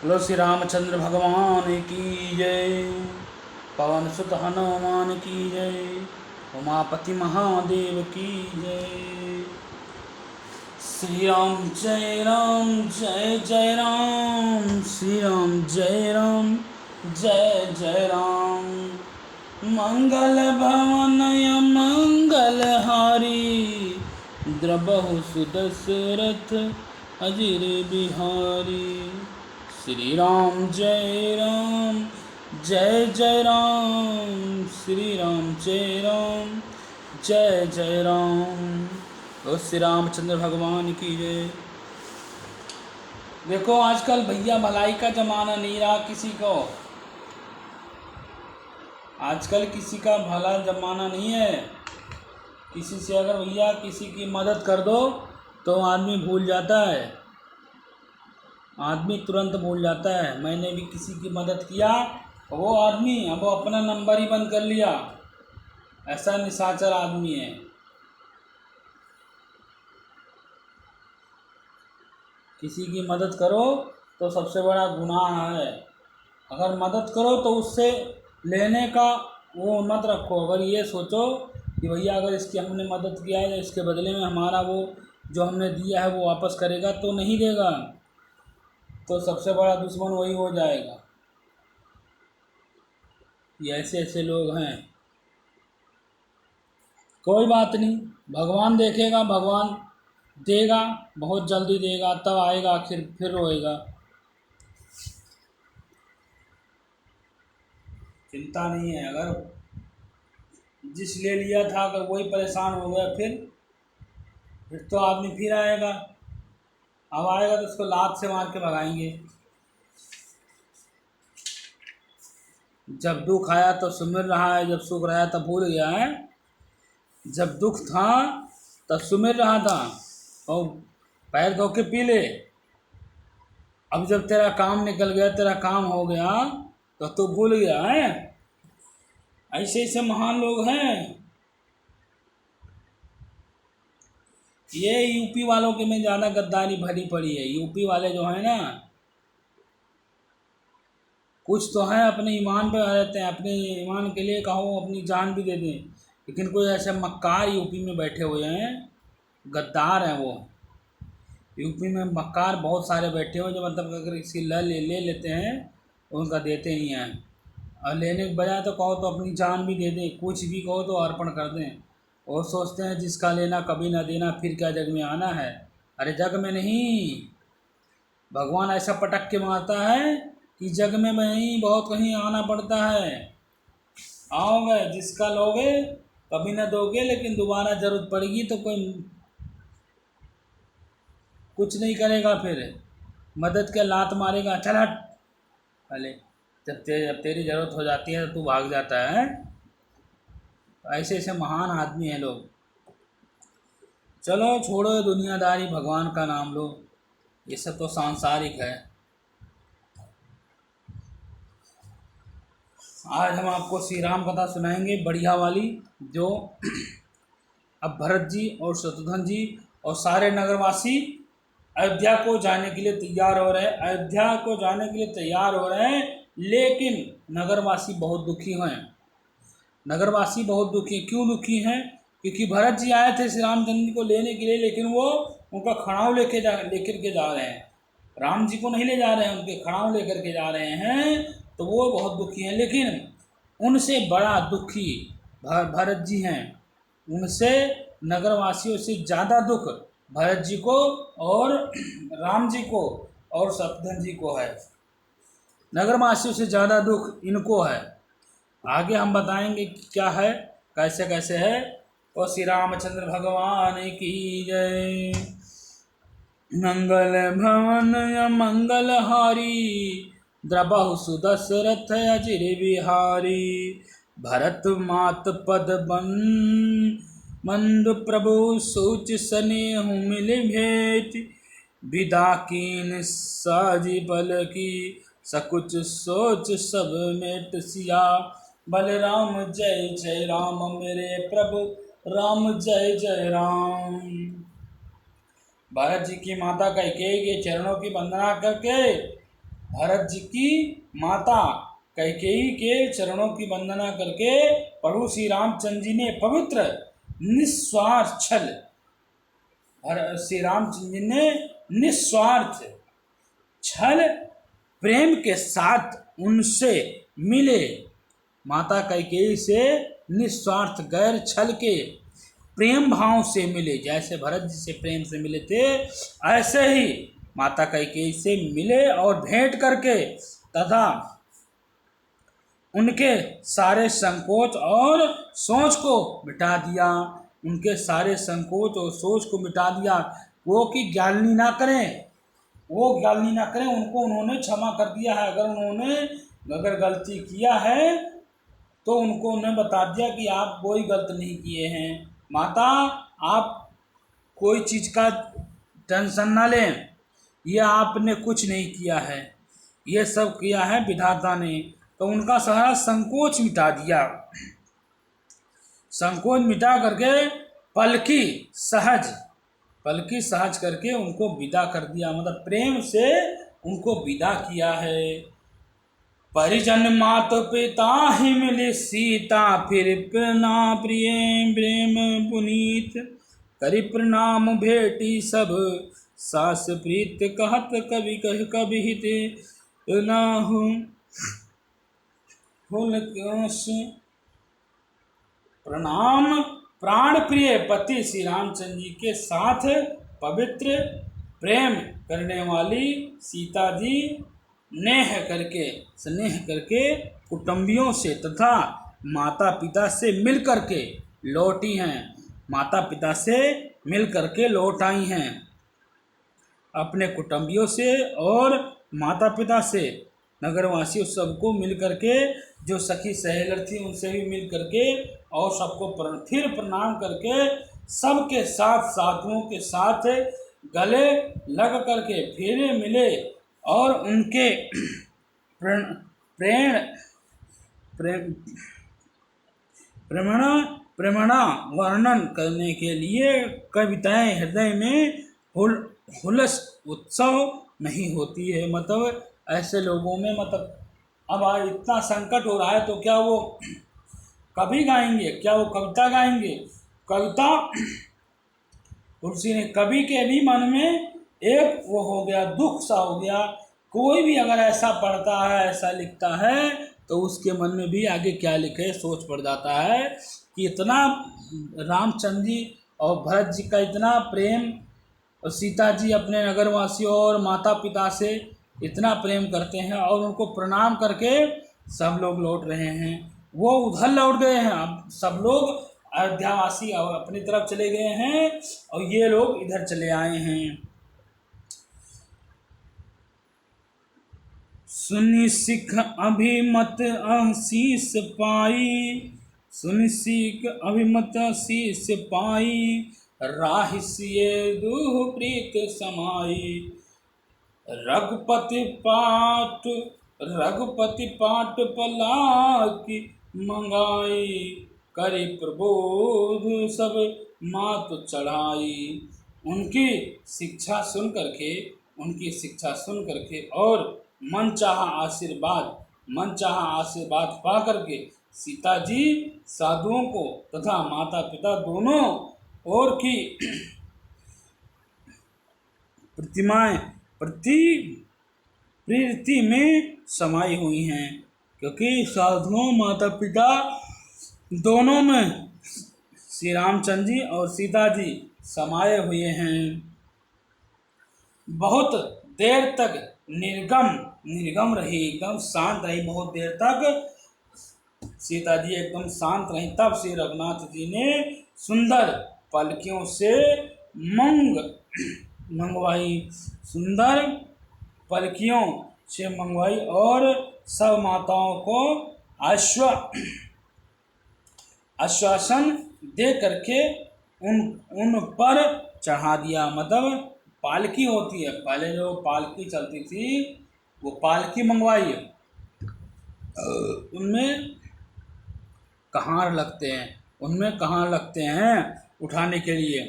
बोलो श्री रामचंद्र भगवान की जय। पवन सुत हनुमान की जय। उमापति महादेव की जय। श्री राम जय राम जय जय राम। श्री राम जय राम जय जय राम। मंगल भवन मंगल हारी। द्रबहु सुदशरथ अजिर बिहारी। श्री राम जय राम जय जय राम। श्री राम जय राम जय जय राम। और श्री रामचंद्र भगवान की जय। देखो आजकल भैया भलाई का जमाना नहीं रहा किसी को। आजकल किसी का भला जमाना नहीं है। किसी से अगर भैया किसी की मदद कर दो तो आदमी भूल जाता है। आदमी तुरंत भूल जाता है। मैंने भी किसी की मदद किया, वो आदमी अब वो अपना नंबर ही बंद कर लिया। ऐसा निशाचर आदमी है। किसी की मदद करो तो सबसे बड़ा गुनाह है। अगर मदद करो तो उससे लेने का वो मत रखो। अगर ये सोचो कि भैया अगर इसकी हमने मदद किया है तो इसके बदले में हमारा वो जो हमने दिया है वो वापस करेगा, तो नहीं देगा, तो सबसे बड़ा दुश्मन वही हो जाएगा। ये ऐसे ऐसे लोग हैं। कोई बात नहीं, भगवान देखेगा, भगवान देगा, बहुत जल्दी देगा, तब आएगा फिर रोएगा। चिंता नहीं है। अगर जिस ले लिया था अगर वही परेशान हो गया फिर तो आदमी फिर आएगा। अब आएगा तो उसको लात से मार के भगाएंगे। जब दुख आया तो सुमिर रहा है, जब सुख रहा तब भूल गया है। जब दुख था तब सुमिर रहा था और पैर धो के पी ले। अब जब तेरा काम निकल गया, तेरा काम हो गया, तो तू भूल गया है। ऐसे ऐसे महान लोग हैं। ये यूपी वालों के में ज़्यादा गद्दारी भरी पड़ी है। यूपी वाले जो हैं ना, कुछ तो हैं अपने ईमान पे रहते हैं, अपने ईमान के लिए कहो अपनी जान भी दे दें, लेकिन कोई ऐसे मक्कार यूपी में बैठे हुए हैं, गद्दार हैं वो। यूपी में मक्कार बहुत सारे बैठे हुए जो मतलब अगर किसी ले लेते हैं उनका देते नहीं हैं। और लेने के बजाय तो कहो तो अपनी जान भी दे दें, कुछ भी कहो तो अर्पण कर दें। और सोचते हैं जिसका लेना कभी ना देना, फिर क्या जग में आना है। अरे जग में नहीं, भगवान ऐसा पटक के मारता है कि जग में नहीं, बहुत कहीं आना पड़ता है। आओगे जिसका लोगे कभी ना दोगे, लेकिन दोबारा जरूरत पड़ेगी तो कोई कुछ नहीं करेगा। फिर मदद के लात मारेगा, चल हट। पहले जब तेरी ज़रूरत हो जाती है तो तू भाग जाता है। तो ऐसे ऐसे महान आदमी हैं लोग। चलो छोड़ो दुनियादारी, भगवान का नाम लो। ये सब तो सांसारिक है। आज हम आपको श्री राम कथा सुनाएंगे बढ़िया वाली, जो अब भरत जी और शत्रुघ्न जी और सारे नगरवासी अयोध्या को जाने के लिए तैयार हो रहे हैं। अयोध्या को जाने के लिए तैयार हो रहे हैं, लेकिन नगरवासी बहुत दुखी हैं। नगरवासी बहुत दुखी हैं। क्यों दुखी हैं? क्योंकि भरत जी आए थे श्री रामचंद्र जी को लेने के लिए, लेकिन वो उनका खड़ाऊ लेकर के जा रहे हैं। राम जी को नहीं ले जा रहे हैं, उनके खड़ाऊ लेकर के जा रहे हैं। तो वो बहुत दुखी हैं। लेकिन उनसे बड़ा दुखी भरत जी हैं। उनसे नगरवासियों से ज़्यादा दुख भरत जी को और राम जी को और शत्रुघ्न जी को है। नगरवासियों से ज़्यादा दुख इनको है। आगे हम बताएंगे कि क्या है, कैसे कैसे है। और श्री रामचंद्र भगवान की जय। मंगल भवन मंगल हारी। द्रबहु सुदशरथ अजिर बिहारी। भरत मात पद बन मंद प्रभु सोच स्नेहु मिल भेंट। विदा कीन साजी बल की सकुच सोच सब मेट सिया। बलराम जय जय राम मेरे प्रभु राम जय जय राम। भरत जी की माता कैकेयी के चरणों की वंदना करके भरत जी की माता कैकेयी के चरणों की वंदना करके प्रभु श्री रामचंद्र जी ने पवित्र निस्वार्थ छल श्री रामचंद्र जी ने निस्वार्थ छल प्रेम के साथ उनसे मिले। माता कैकेयी से निस्वार्थ गैर छल के प्रेम भाव से मिले। जैसे भरत जी से प्रेम से मिले थे, ऐसे ही माता कैकेयी से मिले और भेंट करके तथा उनके सारे संकोच और सोच को मिटा दिया। उनके सारे संकोच और सोच को मिटा दिया। वो कि ग्यालनी ना करें, वो ग्यालनी ना करें, उनको उन्होंने क्षमा कर दिया है। अगर गलती किया है तो उनको उन्हें बता दिया कि आप कोई गलती नहीं किए हैं। माता, आप कोई चीज़ का टेंशन ना लें, ये आपने कुछ नहीं किया है, ये सब किया है विधाता ने। तो उनका सारा संकोच मिटा दिया। संकोच मिटा करके पलकी सहज करके उनको विदा कर दिया, मतलब प्रेम से उनको विदा किया है। परिजन मात पिता ही मिली सीता, फिर प्रणा प्रिय प्रेम पुनीत, करि प्रणाम भेटी सब सास प्रीत, कहत कवि कह कवि हित नाहु प्रणाम। प्राण प्रिय पति श्री रामचंद्र जी के साथ पवित्र प्रेम करने वाली सीता जी स्नेह करके कुटुंबियों से तथा माता पिता से मिल करके लौटी हैं। माता पिता से मिल करके लौट आई हैं, अपने कुटुंबियों से और माता पिता से, नगरवासियों सबको मिल करके, जो सखी सहेलर थी उनसे भी मिल करके और सबको फिर प्रणाम करके सबके साथ साधुओं के साथ गले लग करके फिर मिले और उनके प्रेमणा वर्णन करने के लिए कविताएं हृदय में हुलस उत्सव नहीं होती है। मतलब ऐसे लोगों में, मतलब अब आज इतना संकट हो रहा है तो क्या वो कवि गाएंगे, क्या वो कविता गाएंगे? कविता तुलसी ने कवि के भी मन में एक वो हो गया, दुख सा हो गया। कोई भी अगर ऐसा पढ़ता है, ऐसा लिखता है तो उसके मन में भी आगे क्या लिखे सोच पड़ जाता है कि इतना रामचंद्र जी और भरत जी का इतना प्रेम, और सीता जी अपने नगरवासियों और माता पिता से इतना प्रेम करते हैं और उनको प्रणाम करके सब लोग लौट रहे हैं। वो उधर लौट गए हैं, अब सब लोग अयोध्यावासी अपनी तरफ चले गए हैं और ये लोग इधर चले आए हैं। सुनि सिख अभिमत आशीष पाई, सुनि सिख अभिमत आशीष पाई, राहि सिए दुह प्रीत समाई, रघुपति पाट पलाकी मंगाई, करि प्रबोध सब मात चढ़ाई। उनकी शिक्षा सुन करके और मनचाहा आशीर्वाद पा करके सीता जी साधुओं को तथा माता पिता दोनों और की प्रीति में समाई हुई हैं, क्योंकि साधुओं माता पिता दोनों में श्री रामचंद्र जी और सीता जी समाये हुए हैं। बहुत देर तक निर्गम रही, एकदम शांत रही। बहुत देर तक सीता जी एकदम शांत रही। तब श्री रघुनाथ जी ने सुंदर पलकियों से मंगवाई और सब माताओं को आश्वासन दे करके उन पर चढ़ा दिया। मतलब पालकी होती है, पहले जो पालकी चलती थी वो पालकी मंगवाई, उनमें कहार लगते हैं उठाने के लिए,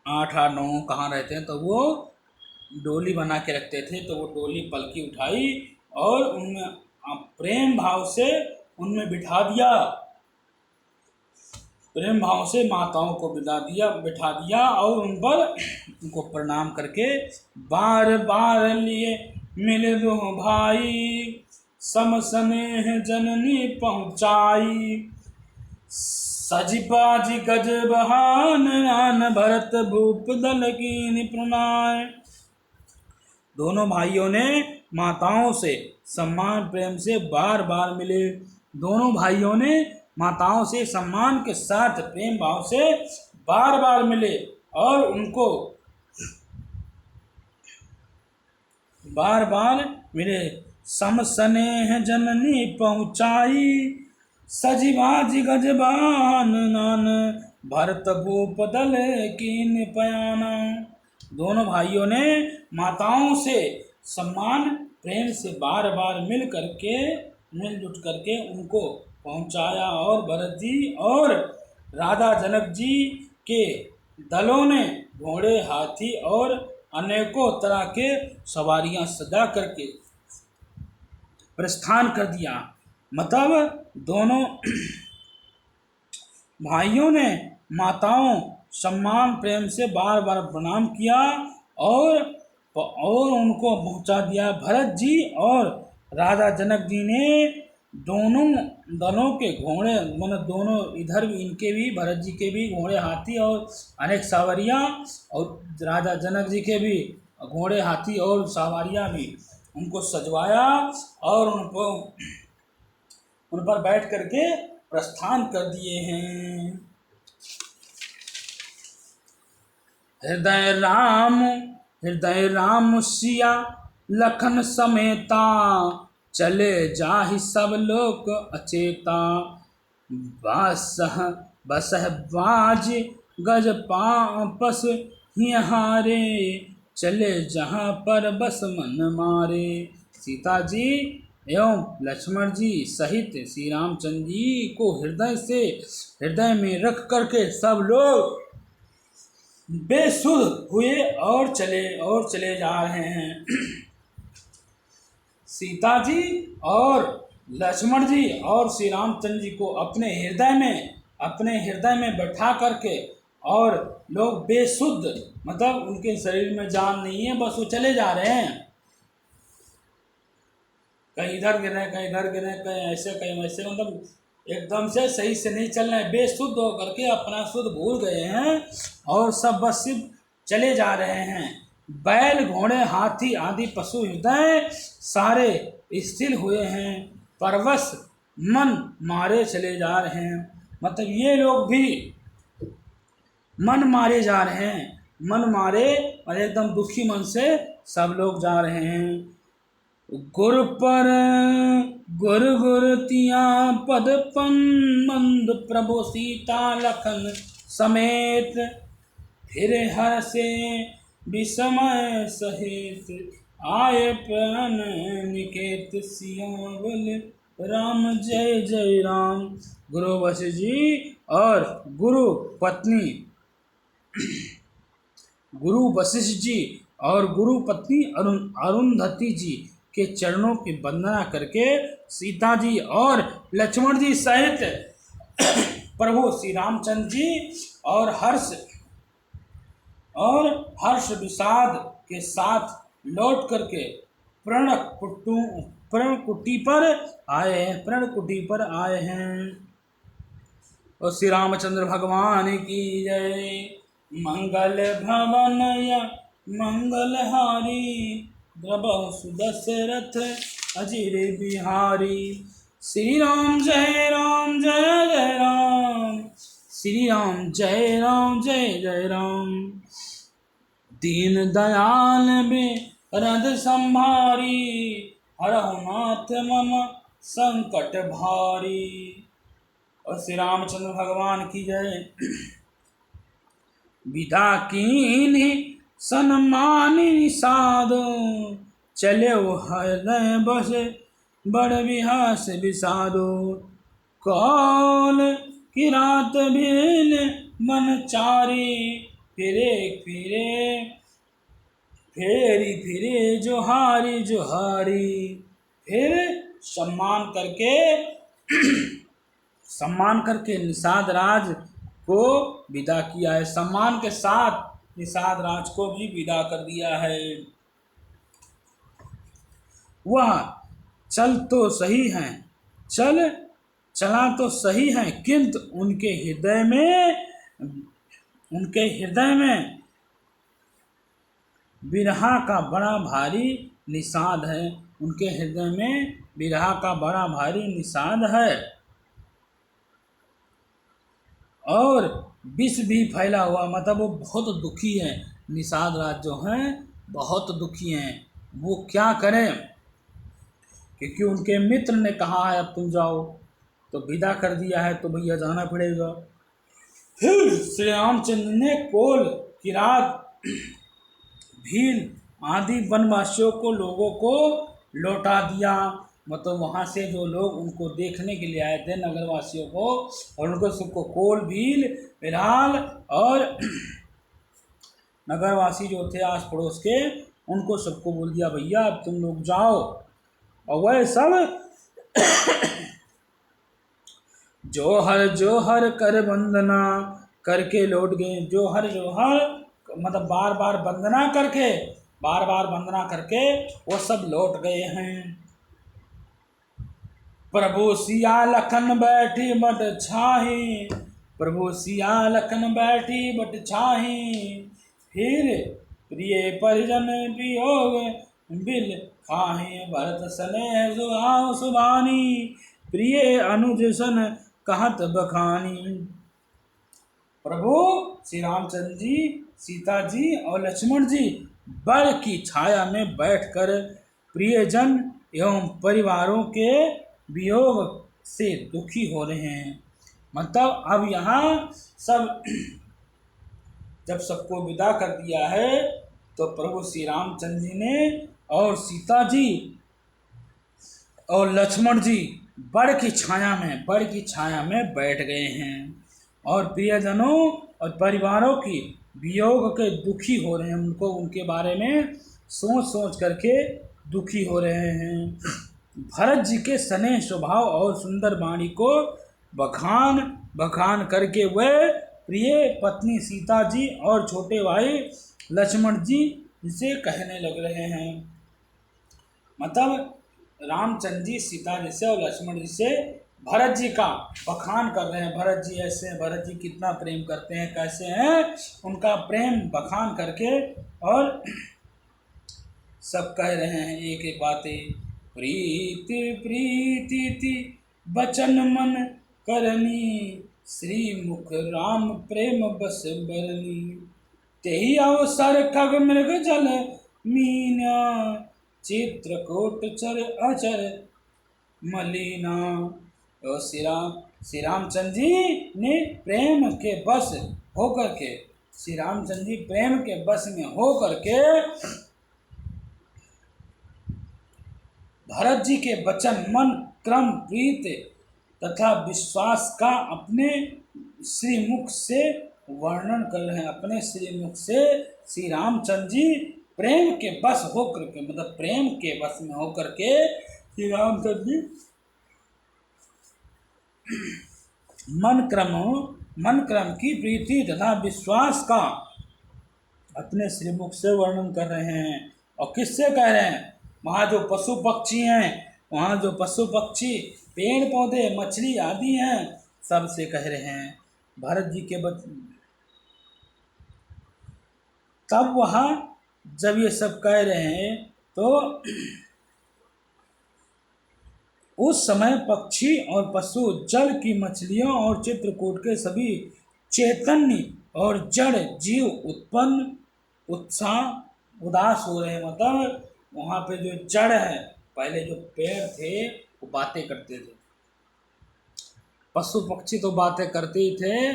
8 9 कहाँ रहते हैं, तो वो डोली बना के रखते थे, तो वो डोली पलकी उठाई और उनमें प्रेम भाव से उनमें बिठा दिया, प्रेम भाव से माताओं को बिठा दिया और उन पर उनको प्रणाम करके बार बार लिए मिले दो भाई, सम स्नेह जननी पहुँचाई, सज बाज गज बहान आन भरत भूप दल कीन प्रणाय। दोनों भाइयों ने माताओं से सम्मान प्रेम से बार बार मिले, दोनों भाइयों ने माताओं से सम्मान के साथ प्रेम भाव से बार बार मिले और उनको बार बार मिले। सम स्नेह जननी पहुँचाई, सजीबाज गजबान नान भरत भूप दल कीन पयाना। दोनों भाइयों ने माताओं से सम्मान प्रेम से बार बार मिलजुट करके उनको पहुंचाया और भरत जी और राधा जनक जी के दलों ने घोड़े हाथी और अनेकों तरह के सवारियां सजा करके प्रस्थान कर दिया। मतलब दोनों भाइयों ने माताओं सम्मान प्रेम से बार बार प्रणाम किया और उनको पहुंचा दिया। भरत जी और राजा जनक जी ने दोनों दलों के घोड़े, मतलब दोनों इधर भी इनके भी भरत जी के भी घोड़े हाथी और अनेक सवारियां और राजा जनक जी के भी घोड़े हाथी और सवारियां भी उनको सजवाया और उनको उन पर बैठ करके प्रस्थान कर दिए हैं। हृदय राम सिया लखन समेता, चले जाहि सब लोक अचेता, बसह बाज गज पापस हिहारे, चले जहाँ पर बस मन मारे। सीता जी एवं लक्ष्मण जी सहित श्री रामचंद्र जी को हृदय में रख करके सब लोग बेसुध हुए और चले जा रहे हैं। सीता जी और लक्ष्मण जी और श्री रामचंद्र जी को अपने हृदय में बैठा करके और लोग बेसुध, मतलब उनके शरीर में जान नहीं है, बस वो चले जा रहे हैं, कहीं इधर गिरे कहीं ऐसे कहीं वैसे, मतलब एकदम से सही से नहीं चल रहे हैं, बेसुध होकर के अपना शुद्ध भूल गए हैं और सब बस सिर्फ चले जा रहे हैं। बैल घोड़े हाथी आदि पशु हृदय सारे स्थिर हुए हैं, परवश मन मारे चले जा रहे हैं। मतलब ये लोग भी मन मारे जा रहे हैं, मन मारे और एकदम दुखी मन से सब लोग जा रहे हैं। गुर पर गुर तिया पद पन मंद, प्रभु सीता लखन समेत, फिर हर से विस्मय सहित, आए प्राण निकेत, सियावल राम जय जय राम। गुरु वशिष्ठ जी और गुरु वशिष्ठ जी और गुरु पत्नी अरुंधति जी के चरणों की वंदना करके सीता जी और लक्ष्मण जी सहित प्रभु श्री रामचंद्र जी और हर्ष विषाद के साथ लौट करके प्रण कुटी पर आए हैं। और श्री रामचंद्र भगवान की जय। मंगल भवन या मंगलहारी, द्रबहु सुदशरथ अजिर बिहारी। श्री राम जय राम जय जय राम, श्री राम जय जय राम। दीन दयाल में रद संभारी, हरहु नाथ मम संकट भारी। और श्री रामचंद्र भगवान की जय। विदा कीन्हि सन्मानि साधु, चले वो हृदय बस बड़ विहास विषादो। कौल की रात भेल मन चारी, फिरे फेरी फिरे जोहारी जोहारी, फिर सम्मान करके निषाद राज को विदा किया है। सम्मान के साथ निषाद राज को भी विदा कर दिया है। वह चल तो सही हैं, चला तो सही हैं, किंतु उनके हृदय में बिरहा का बड़ा भारी निषाद है। उनके हृदय में बिरहा का बड़ा भारी निषाद है और विष भी फैला हुआ, मतलब वो बहुत दुखी है। निषाद राज जो हैं बहुत दुखी हैं। वो क्या करें, क्योंकि उनके मित्र ने कहा है अब तुम जाओ, तो विदा कर दिया है तो भैया जाना पड़ेगा। फिर श्री रामचंद्र ने कोल, किरात, भील आदि वनवासियों को, लोगों को लौटा दिया। मतलब वहाँ से जो लोग उनको देखने के लिए आए थे, नगरवासियों को, और उनको सबको कोल, भील, बिलाल और नगरवासी जो थे आस पड़ोस के, उनको सबको बोल दिया भैया अब तुम लोग जाओ। और वह सब जोहर कर वंदना करके लौट गए। जोहर मतलब बार बार वंदना करके वो सब लौट गए हैं। प्रभु सिया लखन बैठी बट छाही, प्रभु सिया लखन बैठी बट छाही, फिर प्रिय परिजन वियोग बिल खाही, भरत स्नेह सुहानी, प्रिय अनुज सन कहत बखानी। प्रभु श्री रामचंद्र जी, सीता जी और लक्ष्मण जी बड़ की छाया में बैठकर प्रियजन एवं परिवारों के वियोग से दुखी हो रहे हैं। मतलब अब यहाँ सब जब सबको विदा कर दिया है तो प्रभु श्री रामचंद्र जी ने और सीता जी और लक्ष्मण जी बड़ की छाया में बैठ गए हैं और प्रियजनों और परिवारों की वियोग के दुखी हो रहे हैं। उनको उनके बारे में सोच करके दुखी हो रहे हैं। भरत जी के स्नेह स्वभाव और सुंदर वाणी को बखान करके वे प्रिय पत्नी सीता जी और छोटे भाई लक्ष्मण जी से कहने लग रहे हैं। मतलब रामचंद्र जी सीता जी से और लक्ष्मण जी से भरत जी का बखान कर रहे हैं। भरत जी ऐसे हैं, भरत जी कितना प्रेम करते हैं, कैसे हैं, उनका प्रेम बखान करके और सब कह रहे हैं एक एक बातें। प्रीति प्रीति बचन मन करनी, श्री मुख राम प्रेम बस बरनी, तेहि अवसर खग मृग जल मीना, चित्रकूट चर अचर मलिना। और श्री रामचंद्र जी ने प्रेम के बस होकर के, श्री रामचंद्र जी प्रेम के बस में होकर के भरत जी के वचन, मन, क्रम, प्रीत तथा विश्वास का अपने श्रीमुख से वर्णन कर रहे हैं। अपने श्रीमुख से श्री रामचंद्र जी प्रेम के बस होकर के, मतलब प्रेम के बस में होकर के श्री रामचंद्र जी मन क्रम की प्रीति तथा विश्वास का अपने श्रीमुख से वर्णन कर रहे हैं। और किससे कह रहे हैं? वहाँ जो पशु पक्षी हैं, वहाँ जो पशु पक्षी, पेड़ पौधे, मछली आदि हैं, सबसे कह रहे हैं। भरत जी के तब वहाँ जब ये सब कह रहे हैं तो उस समय पक्षी और पशु, जल की मछलियों और चित्रकूट के सभी चैतन्य और जड़ जीव उत्पन्न उत्साह उदास हो रहे हैं। मतलब वहाँ पे जो जड़ है, पहले जो पेड़ थे वो बातें करते थे, पशु पक्षी तो बातें करते ही थे,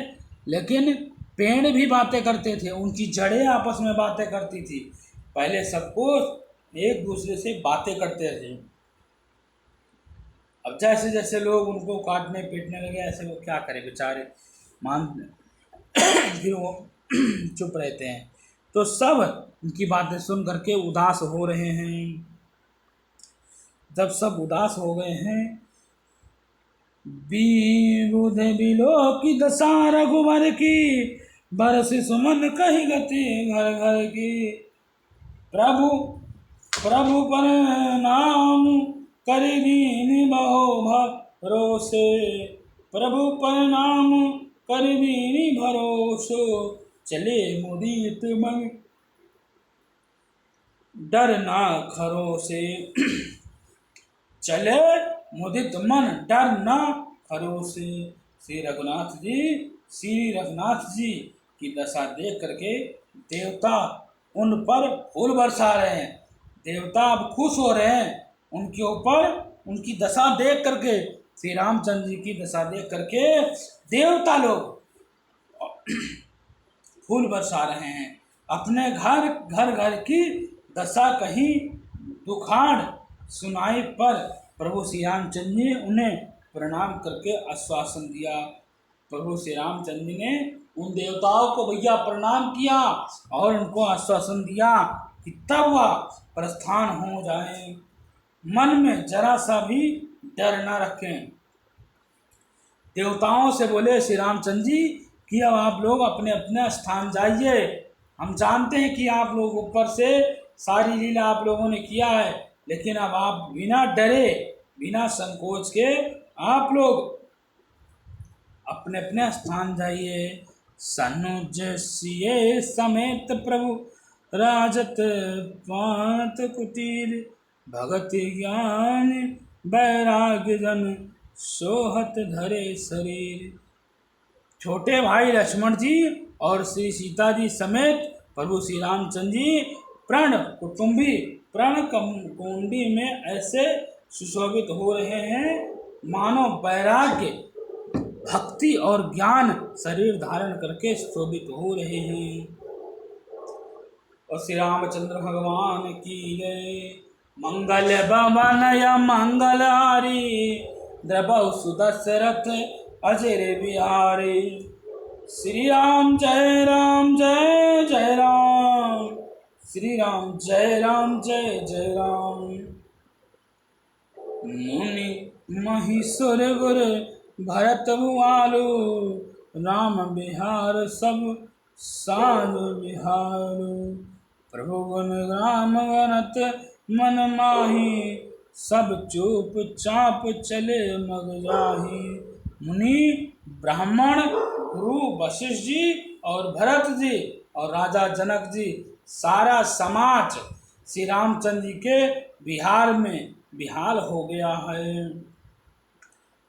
लेकिन पेड़ भी बातें करते थे, उनकी जड़ें आपस में बातें करती थी। पहले सबको एक दूसरे से बातें करते थे। अब जैसे जैसे लोग उनको काटने पीटने लगे, ऐसे वो क्या करें बेचारे, फिर वो चुप रहते हैं। तो सब उनकी बातें सुन करके उदास हो रहे हैं। जब सब उदास हो गए हैं, विबुध बिलो की दशा रघुवर की, बरस सुमन कही गति घर घर की। प्रभु प्रभु पर नाम करि दीन बहु भरोसे, प्रभु पर नाम करि दीन भरोसो, चले मुदित मन डर ना खरो से। चले मुदित मन डर ना खरो से। श्री रघुनाथ जी की दशा देख करके देवता उन पर फूल बरसा रहे हैं। देवता अब खुश हो रहे हैं उनके ऊपर, उनकी दशा देख करके, श्री रामचंद्र जी की दशा देख करके देवता लोग फूल बरसा रहे हैं। अपने घर की दशा कहीं दुखाड़ सुनाई पर प्रभु श्री रामचंद्र जी ने उन्हें प्रणाम करके आश्वासन दिया। प्रभु श्री रामचंद्र जी ने उन देवताओं को भैया प्रणाम किया और उनको आश्वासन दिया कि तब वह प्रस्थान हो जाए, मन में जरा सा भी डर न रखें। देवताओं से बोले श्री रामचंद्र जी कि अब आप लोग अपने अपने स्थान जाइए। हम जानते हैं कि आप लोग ऊपर से सारी लीला आप लोगों ने किया है, लेकिन अब आप बिना डरे बिना संकोच के आप लोग अपने अपने स्थान जाइए। सनुज सिए समेत प्रभु राजत पांत कुटीर, भगत ज्ञान बैराग्य जन सोहत धरे शरीर। छोटे भाई लक्ष्मण जी और श्री सीता जी समेत प्रभु श्री रामचंद्र जी प्रण कुटुंबी प्रण कुंडी में ऐसे सुशोभित हो रहे हैं मानो वैराग्य, भक्ति और ज्ञान शरीर धारण करके शोभित हो रहे हैं। और श्री रामचंद्र भगवान की जय। मंगल भवन या मंगलहारी, द्रबहु सुदशरथ अजर बिहारी। श्री राम जय राम जय जय राम, श्री राम जय जय राम। मुनि महीश्वर गुर भरत भुआलु, राम बिहार सब साज बिहारू। प्रभु गुण राम गणत मन माही, सब चुप चाप चले मग जाही। मुनि ब्राह्मण गुरु वशिष्ठ जी और भरत जी और राजा जनक जी, सारा समाज श्री रामचंद्र जी के बिहार में बिहाल हो गया है।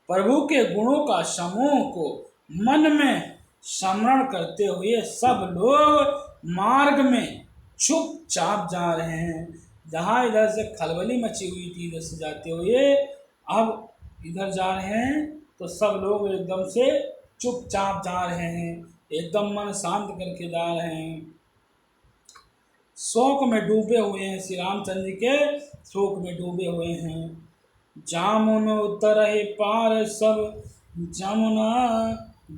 प्रभु के गुणों का समूह को मन में स्मरण करते हुए सब लोग मार्ग में चुपचाप जा रहे हैं। जहाँ इधर से खलबली मची हुई थी इधर से जाते हुए, अब इधर जा रहे हैं तो सब लोग एकदम से चुपचाप जा रहे हैं, एकदम मन शांत करके जा रहे हैं। शोक में डूबे हुए हैं, श्री रामचंद्र जी के शोक में डूबे हुए हैं। जामुन उतरे पार सब,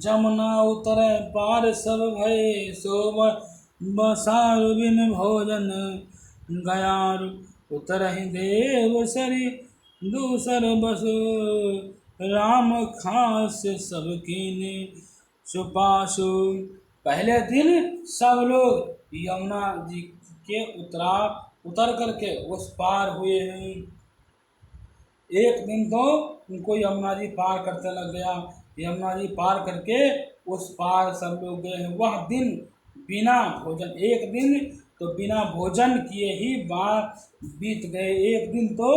जमुना उतरे पार सब भय शोभ, बसार बिन भोजन गयार। उतरहि देव सरी दूसर बसु, राम खास सब कीने सुपासु। पहले दिन सब लोग यमुना जी के उतर करके उस पार हुए हैं। एक दिन तो उनको यमुना जी पार करते लग गया, यमुना जी पार करके उस पार सब लोग गए हैं। वह दिन बिना भोजन, एक दिन तो बिना भोजन किए ही बीत गए। एक दिन तो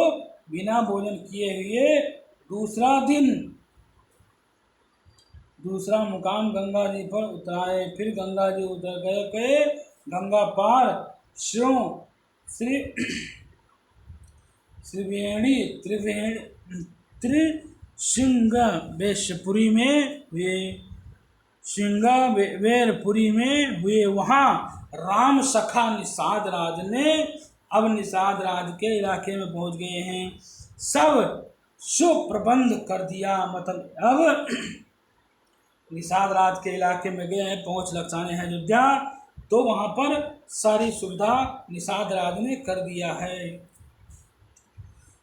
बिना भोजन किए हुए, दूसरा मुकाम गंगा जी पर उतराए। फिर गंगा जी उतर गए, गंगा पार त्रिशृंगवेशपुरी में हुए। वहाँ राम सखा निषाद राज ने, अब निषाद राज के इलाके में पहुँच गए हैं। सब सुप्रबंध कर दिया, मतलब अब निषाद राज के इलाके में गए हैं, पहुँच लक्षाने हैं अयोध्या। तो वहाँ पर सारी सुविधा निषाद राज ने कर दिया है।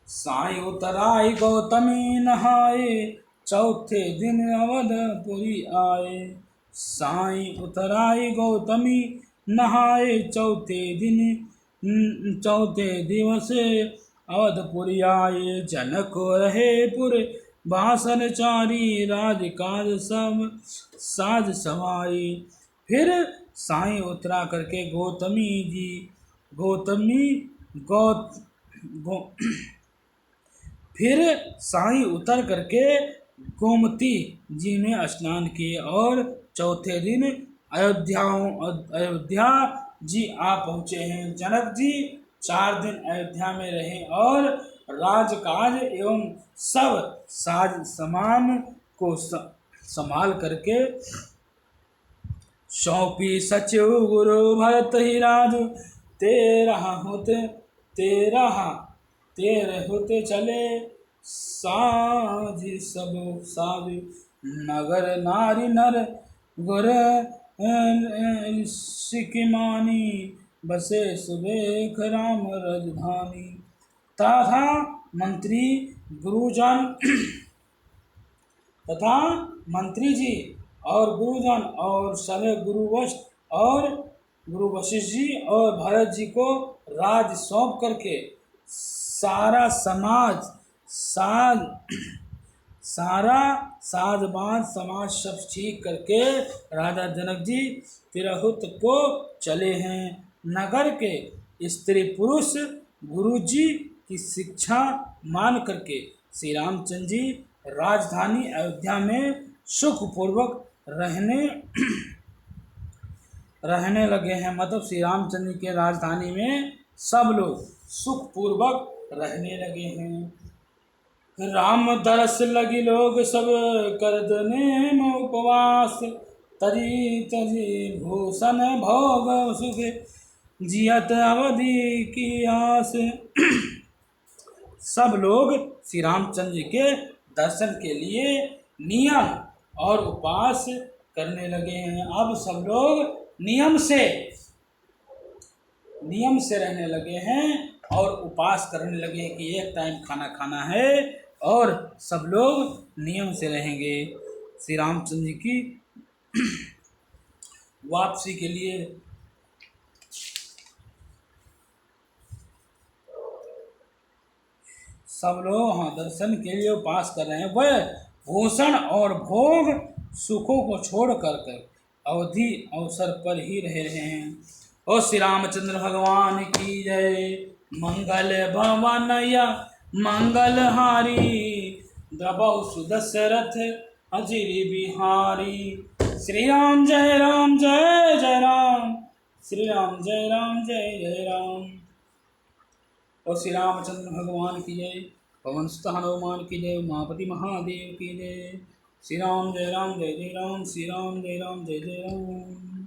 साई उतराई गौतमी नहाए, चौथे दिन अवधपुरी आए। साई उतराई गौतमी नहाए, चौथे दिवस अवधपुरी आए। जनक रहे पुर भाषण चारी, राजकाज सब साज समाई। फिर साई उतरा करके फिर साई उतर करके गोमती जी में स्नान किए और चौथे दिन अयोध्या जी आ पहुँचे हैं। जनक जी 4 दिन अयोध्या में रहे और राजकाज एवं सब साज समान को संभाल करके सौंपी। सचिव गुरु भरत ही राजु, तेरह होते चले साज सब साज। नगर नारी नर गुर सिकमानी, बसे सुबेख राम राजधानी। तथा मंत्री जी और गुरुजन और सभी गुरु वशिष्ठ जी और भरत जी को राज सौंप करके सारा साजबाज समाज सब ठीक करके राजा जनक जी तिरहुत को चले हैं। नगर के स्त्री पुरुष गुरु जी की शिक्षा मान करके श्री रामचंद्र जी राजधानी अयोध्या में सुखपूर्वक रहने लगे हैं। मतलब श्री रामचंद्र के राजधानी में सब लोग सुखपूर्वक रहने लगे हैं। राम दरस लगी लोग सब करदने में उपवास, तजी भूषण भोग सुख जियत अवधि की आस। सब लोग श्री रामचंद्र जी के दर्शन के लिए नियम और उपवास करने लगे हैं। अब सब लोग नियम से रहने लगे हैं और उपवास करने लगे हैं कि एक टाइम खाना खाना है और सब लोग नियम से रहेंगे। श्री रामचंद्र जी की वापसी के लिए सब लोग दर्शन के लिए उपवास कर रहे हैं। वह भूषण और भोग सुखों को छोड़ कर अवधि अवसर पर ही रह रहे हैं। और श्री रामचंद्र भगवान की जय। मंगल भवनया मंगलहारी, द्रबहु सुदशरथ अजिरि बिहारी। श्री राम जय राम जय जय राम, श्री राम जय राम जय जय राम। और श्री रामचंद्र भगवान की जय, पवन सुत हनुमान की जय, उमापति महादेव की जय। श्री राम जय राम जय जय राम, श्री राम जय राम जय जय राम।